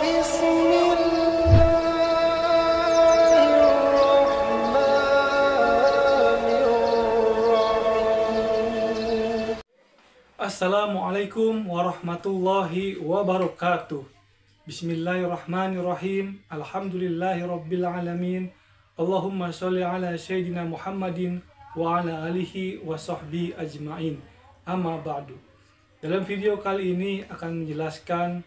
Assalamualaikum warahmatullahi wabarakatuh. Bismillahirrahmanirrahim. Alhamdulillahirabbil alamin. Allahumma sholli ala sayyidina Muhammadin wa ala alihi wa sahbihi ajmain. Amma ba'du. Dalam video kali ini akan menjelaskan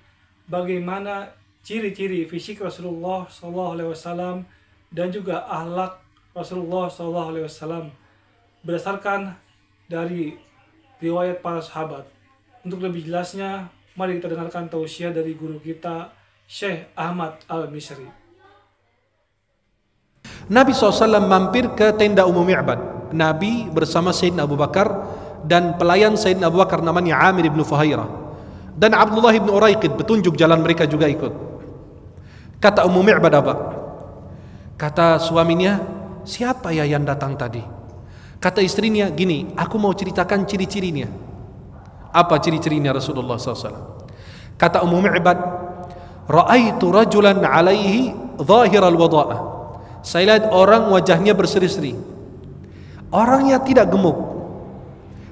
bagaimana ciri-ciri fisik Rasulullah SAW dan juga akhlak Rasulullah SAW berdasarkan dari riwayat para sahabat. Untuk lebih jelasnya, mari kita dengarkan tausiah dari guru kita, Syekh Ahmad Al-Misri. Nabi SAW mampir ke tenda Ummu Mi'bad. Nabi bersama Sayyidina Abu Bakar dan pelayan Sayyidina Abu Bakar namanya Amir ibn Fuhairah. Dan Abdullah ibn Uraiqid, petunjuk jalan mereka juga ikut. Kata Ummu Mi'bad apa? Kata suaminya, siapa ya yang datang tadi? Kata istrinya, gini, aku mau ceritakan ciri-cirinya. Apa ciri-cirinya Rasulullah SAW? Kata Ummu Mi'bad, ra'aitu rajulan alaihi zahiral wada'ah. Saya lihat orang wajahnya berseri-seri. Orangnya tidak gemuk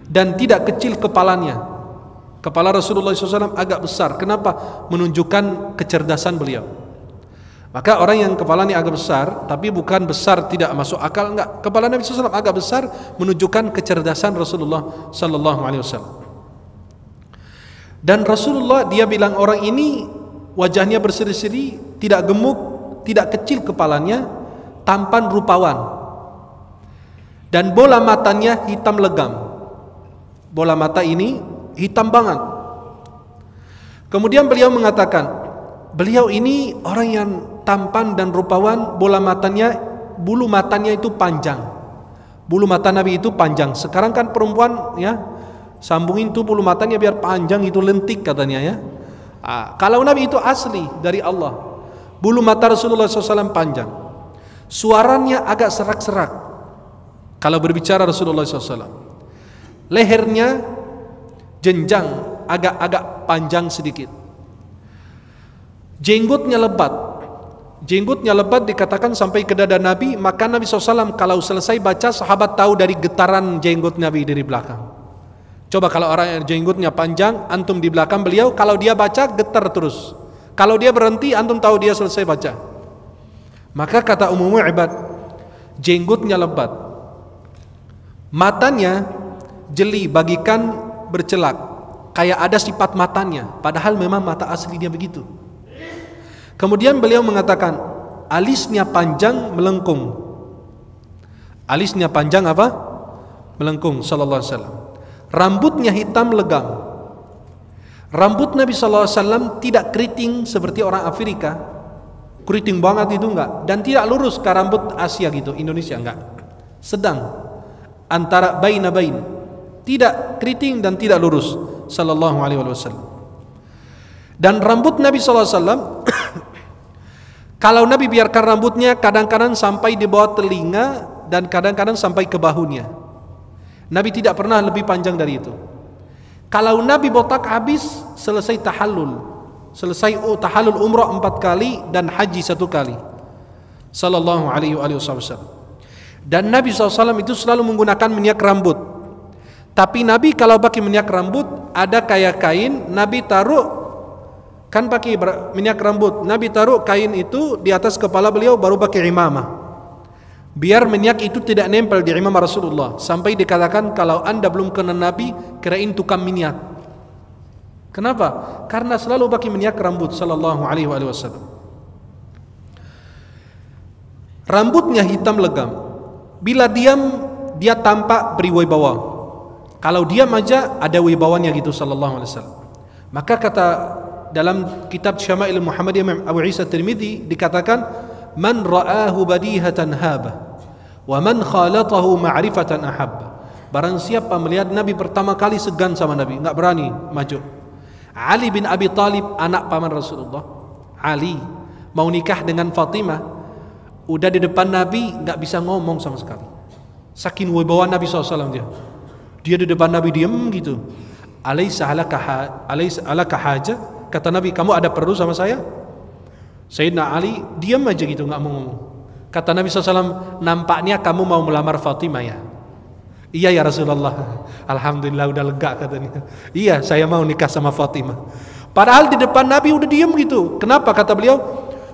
dan tidak kecil kepalanya. Kepala Rasulullah SAW agak besar. Kenapa? Menunjukkan kecerdasan beliau. Maka orang yang kepalanya agak besar, tapi bukan besar tidak masuk akal, enggak. Kepala Nabi SAW agak besar menunjukkan kecerdasan Rasulullah SAW. Dan Rasulullah dia bilang orang ini wajahnya berseri-seri, tidak gemuk, tidak kecil kepalanya, tampan rupawan. Dan bola matanya hitam legam. Bola mata ini hitam banget. Kemudian beliau mengatakan, beliau ini orang yang tampan dan rupawan, bola matanya, bulu matanya itu panjang. Bulu mata Nabi itu panjang. Sekarang kan perempuan ya, sambungin tuh bulu matanya biar panjang, itu lentik katanya ya. Kalau Nabi itu asli dari Allah. Bulu mata Rasulullah SAW panjang. Suaranya agak serak-serak kalau berbicara Rasulullah SAW. Lehernya jenjang, agak panjang sedikit. Jenggotnya lebat. Jenggotnya lebat dikatakan sampai ke dada Nabi. Maka Nabi SAW kalau selesai baca, sahabat tahu dari getaran jenggot Nabi dari belakang. Coba kalau orang yang jenggotnya panjang, antum di belakang beliau, kalau dia baca getar terus. Kalau dia berhenti, antum tahu dia selesai baca. Maka kata Ummu Mi'bad, jenggotnya lebat, matanya jeli bagikan bercelak, kayak ada sifat matanya, padahal memang mata asli dia begitu. Kemudian beliau mengatakan, alisnya panjang melengkung. Alisnya panjang apa? Melengkung, sallallahu alaihi wasallam. Rambutnya hitam legam. Rambut Nabi SAW tidak keriting seperti orang Afrika. Keriting banget itu enggak. Dan tidak lurus ke rambut Asia gitu, Indonesia enggak. Sedang, antara bain. Tidak keriting dan tidak lurus, sallallahu alaihi wasallam. Dan rambut Nabi SAW, kalau Nabi biarkan rambutnya kadang-kadang sampai di bawah telinga dan kadang-kadang sampai ke bahunya. Nabi tidak pernah lebih panjang dari itu. Kalau Nabi botak habis, selesai tahallul. Selesai tahallul umrah 4 kali dan haji 1 kali. Sallallahu alaihi wasallam. Dan Nabi SAW itu selalu menggunakan minyak rambut. Tapi Nabi kalau pakai minyak rambut, ada kayak kain, Nabi taruh, kan pakai minyak rambut, Nabi taruh kain itu di atas kepala beliau baru pakai imamah. Biar minyak itu tidak nempel di imam Rasulullah. Sampai dikatakan kalau anda belum kenal Nabi, kirain tukang minyak. Kenapa? Karena selalu pakai minyak rambut, sallallahu alaihi wasallam. Rambutnya hitam legam. Bila diam, dia tampak berwibawa. Kalau diam aja ada wibawanya gitu, sallallahu alaihi wasallam. Maka kata dalam kitab Syama'il Muhammadiyah Abu Isa Tirmidzi dikatakan, man ra'ahu badihatan haba wa man khalatahu ma'rifatan ahabba. Barang siapa melihat Nabi pertama kali segan sama Nabi, enggak berani maju. Ali bin Abi Thalib, anak paman Rasulullah, Ali mau nikah dengan Fatimah, udah di depan Nabi enggak bisa ngomong sama sekali. Saking wibawa Nabi SAW dia di depan Nabi diam gitu. Alaisa alaka haja? Kata Nabi, kamu ada perlu sama saya? Sayyidina Ali diam aja gitu, nggak mau ngomong. Kata Nabi SAW, nampaknya kamu mau melamar Fatimah ya? Iya ya Rasulullah. Alhamdulillah udah lega katanya. Iya, saya mau nikah sama Fatimah. Padahal di depan Nabi udah diam gitu. Kenapa? Kata beliau,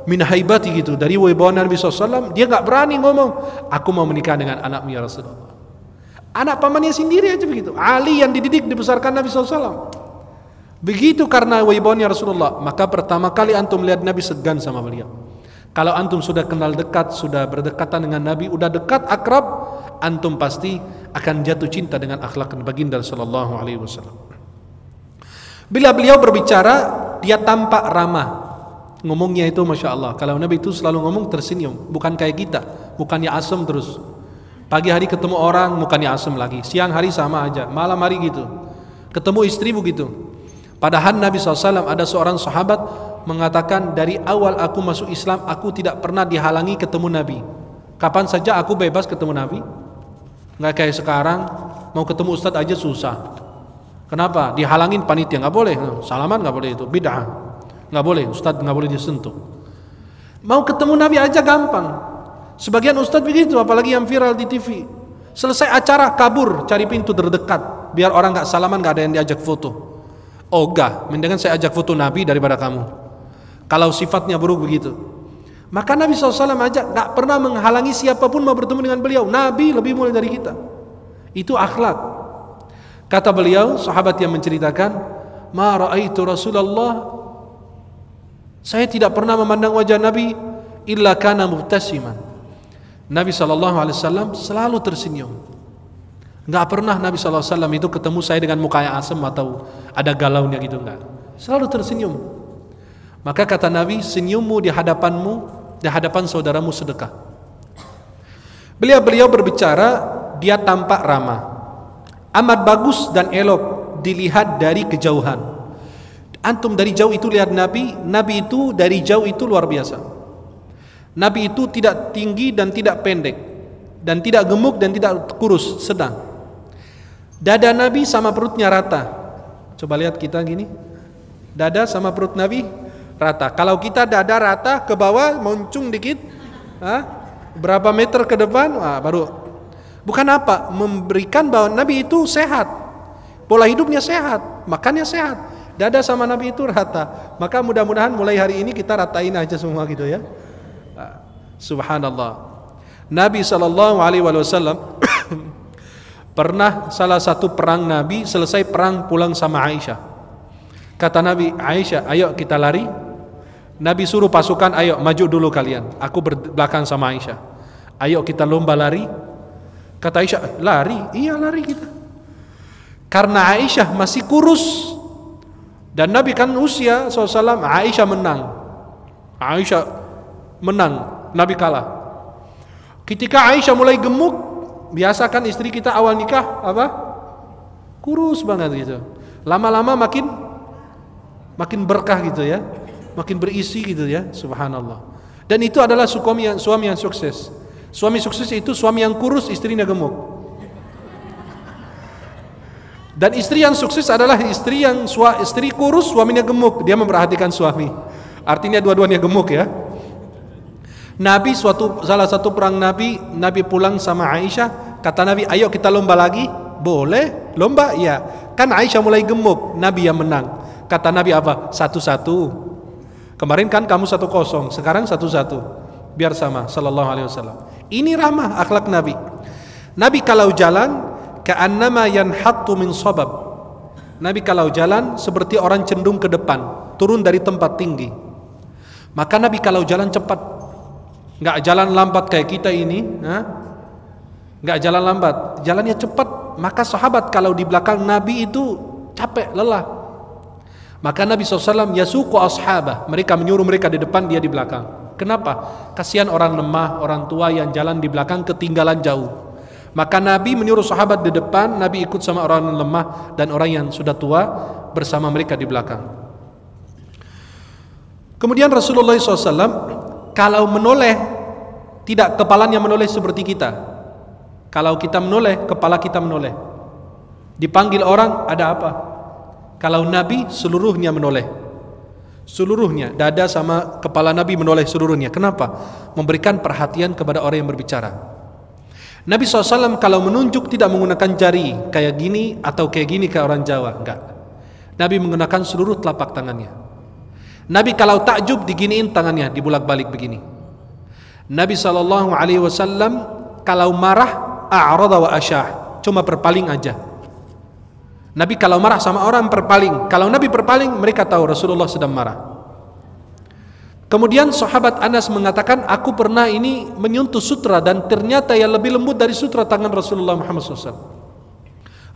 min haibati gitu. Dari wibawa Nabi SAW, dia nggak berani ngomong, aku mau menikah dengan anakmu ya Rasulullah. Anak pamannya sendiri aja begitu. Ali yang dididik, dibesarkan Nabi SAW. Begitu karena wibawanya Rasulullah. Maka pertama kali antum lihat Nabi segan sama beliau. Kalau antum sudah kenal dekat, sudah berdekatan dengan Nabi, udah dekat, akrab, antum pasti akan jatuh cinta dengan akhlak baginda sallallahu alaihi wasallam. Bila beliau berbicara, dia tampak ramah. Ngomongnya itu Masya Allah. Kalau Nabi itu selalu ngomong tersenyum. Bukan kayak kita, bukannya asem terus. Pagi hari ketemu orang, mukanya asem lagi. Siang hari sama aja, malam hari gitu. Ketemu istri begitu. Padahal Nabi SAW ada seorang sahabat mengatakan, dari awal aku masuk Islam, aku tidak pernah dihalangi ketemu Nabi. Kapan saja aku bebas ketemu Nabi. Nggak kayak sekarang, mau ketemu Ustadz aja susah. Kenapa? Dihalangin panitia, nggak boleh. Salaman nggak boleh, itu bid'ah. Nggak boleh, Ustadz nggak boleh disentuh. Mau ketemu Nabi aja gampang. Sebagian Ustadz begitu, apalagi yang viral di TV. Selesai acara kabur, cari pintu terdekat, biar orang nggak salaman, nggak ada yang diajak foto. Ogah, mendingan saya ajak foto Nabi daripada kamu. Kalau sifatnya buruk begitu. Maka Nabi SAW aja nggak pernah menghalangi siapapun mau bertemu dengan beliau. Nabi lebih mulia dari kita. Itu akhlak. Kata beliau, sahabat yang menceritakan, ma ra'aitu Rasulullah, saya tidak pernah memandang wajah Nabi illa kana mubtasiman. Nabi SAW selalu tersenyum. Nggak pernah Nabi SAW itu ketemu saya dengan muka yang asem atau ada galaunya gitu, enggak. Selalu tersenyum. Maka kata Nabi, senyummu di hadapanmu, di hadapan saudaramu sedekah. Beliau berbicara, dia tampak ramah, amat bagus dan elok dilihat dari kejauhan. Antum dari jauh itu lihat Nabi, Nabi itu dari jauh itu luar biasa. Nabi itu tidak tinggi dan tidak pendek, dan tidak gemuk dan tidak kurus, sedang. Dada Nabi sama perutnya rata. Coba lihat kita gini, dada sama perut Nabi rata. Kalau kita dada rata ke bawah, moncung dikit, berapa meter ke depan, baru. Bukan apa, memberikan bahwa Nabi itu sehat, pola hidupnya sehat, makannya sehat. Dada sama Nabi itu rata. Maka mudah-mudahan mulai hari ini kita ratain aja semua gitu ya. Subhanallah. Nabi SAW pernah salah satu perang Nabi, selesai perang pulang sama Aisyah. Kata Nabi, Aisyah, ayo kita lari. Nabi suruh pasukan, ayo maju dulu kalian, aku belakang sama Aisyah. Ayo kita lomba lari. Kata Aisyah, lari? Iya lari kita. Karena Aisyah masih kurus dan Nabi kan usia SAW, Aisyah menang. Aisyah menang, Nabi kalah. Ketika Aisyah mulai gemuk, biasa kan istri kita awal nikah apa? Kurus banget gitu. Lama-lama makin berkah gitu ya, makin berisi gitu ya, subhanallah. Dan itu adalah suami yang sukses. Suami sukses itu suami yang kurus, istrinya gemuk. Dan istri yang sukses adalah istri kurus, suaminya gemuk. Dia memperhatikan suami. Artinya dua-duanya gemuk ya. Nabi salah satu perang Nabi pulang sama Aisyah. Kata Nabi, ayo kita lomba lagi. Boleh, lomba? Iya. Kan Aisyah mulai gemuk, Nabi yang menang. Kata Nabi apa? 1-1. Kemarin kan kamu 1-0, sekarang 1-1. Biar sama, sallallahu alaihi wasallam. Ini ramah akhlak Nabi. Nabi kalau jalan, ka'annama yanhattu min sabab. Nabi kalau jalan seperti orang cenderung ke depan, turun dari tempat tinggi. Maka Nabi kalau jalan cepat, nggak jalan lambat kayak kita ini, nggak jalan lambat, jalannya cepat. Maka sahabat kalau di belakang Nabi itu capek, lelah. Maka Nabi SAW yasuqu ashabah, mereka menyuruh mereka di depan, dia di belakang. Kenapa? Kasihan orang lemah, orang tua yang jalan di belakang ketinggalan jauh. Maka Nabi menyuruh sahabat di depan, Nabi ikut sama orang lemah dan orang yang sudah tua bersama mereka di belakang. Kemudian Rasulullah SAW kalau menoleh, tidak kepalanya menoleh seperti kita. Kalau kita menoleh, kepala kita menoleh. Dipanggil orang, ada apa? Kalau Nabi seluruhnya menoleh. seluruhnya, dada sama kepala Nabi menoleh seluruhnya. Kenapa? Memberikan perhatian kepada orang yang berbicara. Nabi SAW kalau menunjuk tidak menggunakan jari kayak gini atau kayak gini kayak orang Jawa, enggak. Nabi menggunakan seluruh telapak tangannya. Nabi kalau takjub diginiin tangannya, dibulak-balik begini. Nabi SAW kalau marah a'rada wa asyah, cuma berpaling aja. Nabi kalau marah sama orang berpaling. Kalau Nabi berpaling, mereka tahu Rasulullah sedang marah. Kemudian sahabat Anas mengatakan, aku pernah ini menyentuh sutra dan ternyata yang lebih lembut dari sutra tangan Rasulullah Muhammad SAW.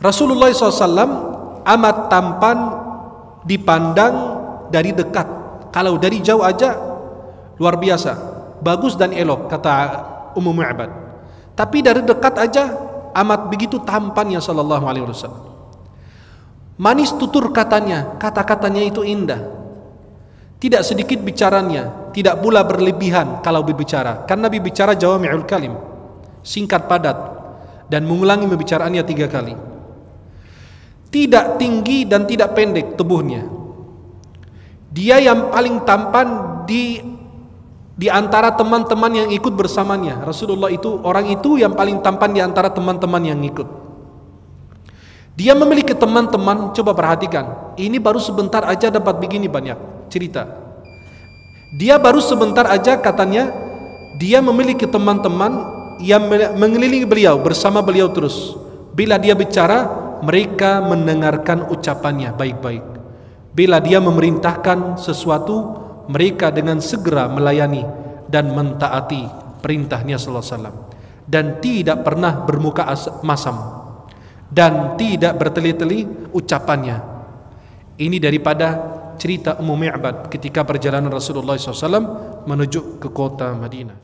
Rasulullah SAW amat tampan dipandang dari dekat. Kalau dari jauh aja luar biasa, bagus dan elok, kata Ummu Mu'bad. Tapi dari dekat aja amat begitu tampannya sallallahu alaihi wasallam. Manis tutur katanya, kata-katanya itu indah. Tidak sedikit bicaranya, tidak pula berlebihan kalau berbicara. Karena Nabi bicara jawami'ul kalim, singkat padat, dan mengulangi pembicaraannya 3 kali. Tidak tinggi dan tidak pendek tubuhnya. Dia yang paling tampan di antara teman-teman yang ikut bersamanya. Rasulullah itu, orang itu yang paling tampan di antara teman-teman yang ikut. Dia memiliki teman-teman, coba perhatikan. Ini baru sebentar aja dapat begini banyak cerita. Dia baru sebentar aja katanya, dia memiliki teman-teman yang mengelilingi beliau, bersama beliau terus. Bila dia bicara, mereka mendengarkan ucapannya baik-baik. Bila dia memerintahkan sesuatu, mereka dengan segera melayani dan mentaati perintahnya sallallahu alaihi wasallam. Dan tidak pernah bermuka masam. Dan tidak berteli-teli ucapannya. Ini daripada cerita Ummu Mu'bad ketika perjalanan Rasulullah SAW menuju ke kota Madinah.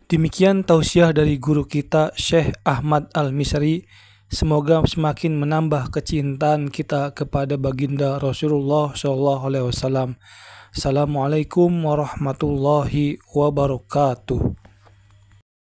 Demikian tausiah dari guru kita Syekh Ahmad Al-Misri. Semoga semakin menambah kecintaan kita kepada baginda Rasulullah SAW. Assalamualaikum warahmatullahi wabarakatuh.